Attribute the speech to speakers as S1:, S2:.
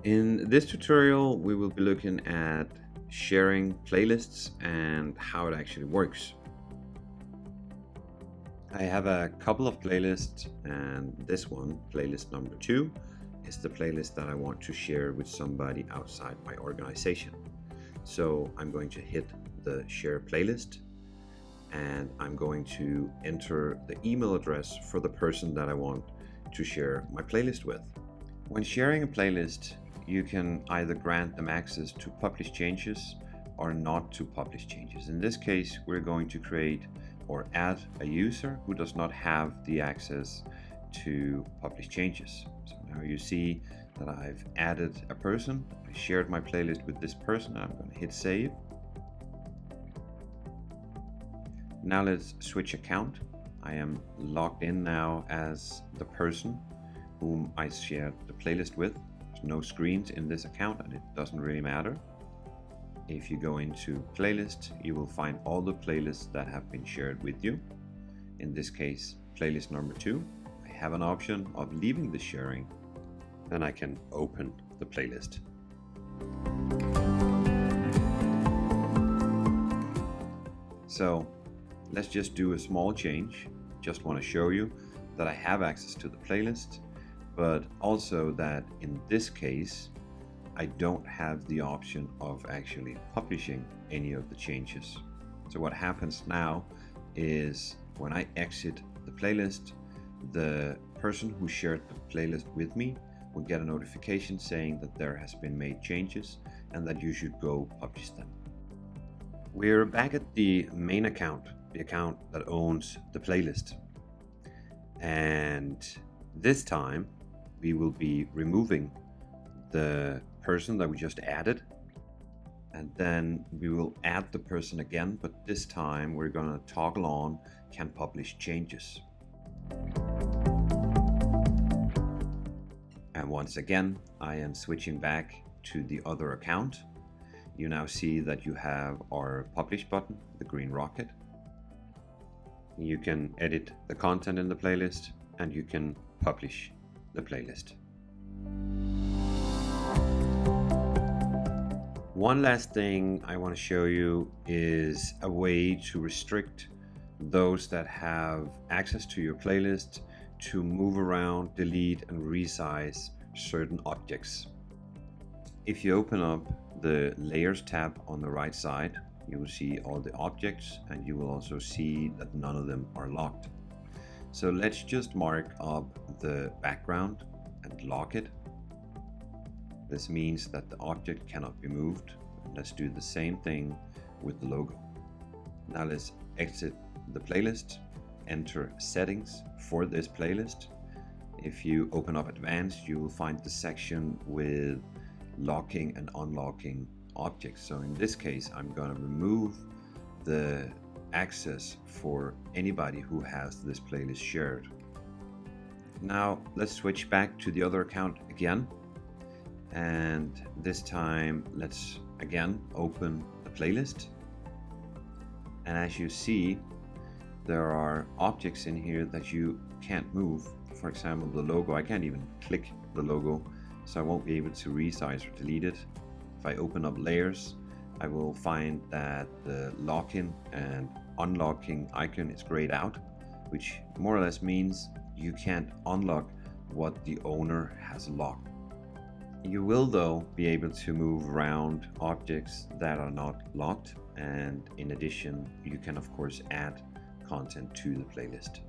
S1: In this tutorial, we will be looking at sharing playlists and how it actually works. I have a couple of playlists, and this one, playlist number 2, is the playlist that I want to share with somebody outside my organization. So I'm going to hit the share playlist, and I'm going to enter the email address for the person that I want to share my playlist with. When sharing a playlist, you can either grant them access to publish changes or not to publish changes. In this case, we're going to create or add a user who does not have the access to publish changes. So now you see that I've added a person. I shared my playlist with this person. I'm going to hit save. Now let's switch account. I am logged in now as the person whom I shared the playlist with. There's no screens in this account and it doesn't really matter. If you go into playlist, you will find all the playlists that have been shared with you. In this case, playlist number 2. I have an option of leaving the sharing, and I can open the playlist. So let's just do a small change. Just want to show you that I have access to the playlist, but also that in this case, I don't have the option of actually publishing any of the changes. So what happens now is when I exit the playlist, the person who shared the playlist with me will get a notification saying that there has been made changes and that you should go publish them. We're back at the main account, the account that owns the playlist. And this time we will be removing the person that we just added, and then we will add the person again, but this time we're going to toggle on can publish changes. And once again, I am switching back to the other account. You now see that you have our publish button, the green rocket. You can edit the content in the playlist and you can publish the playlist. One last thing I want to show you is a way to restrict those that have access to your playlist to move around, delete, and resize certain objects. If you open up the Layers tab on the right side, you will see all the objects and you will also see that none of them are locked. So let's just mark up the background and lock it. This means that the object cannot be moved. Let's do the same thing with the logo. Now let's exit the playlist, enter settings for this playlist. If you open up advanced, you will find the section with locking and unlocking objects. So in this case, I'm going to remove the access for anybody who has this playlist shared. Now let's switch back to the other account again. And this time let's again open the playlist, and as you see, there are objects in here that you can't move. For example, the logo, I can't even click the logo, so I won't be able to resize or delete it. If I open up layers, I will find that the lock-in and unlocking icon is grayed out, which more or less means you can't unlock what the owner has locked. You will though be able to move around objects that are not locked, and in addition you can of course add content to the playlist.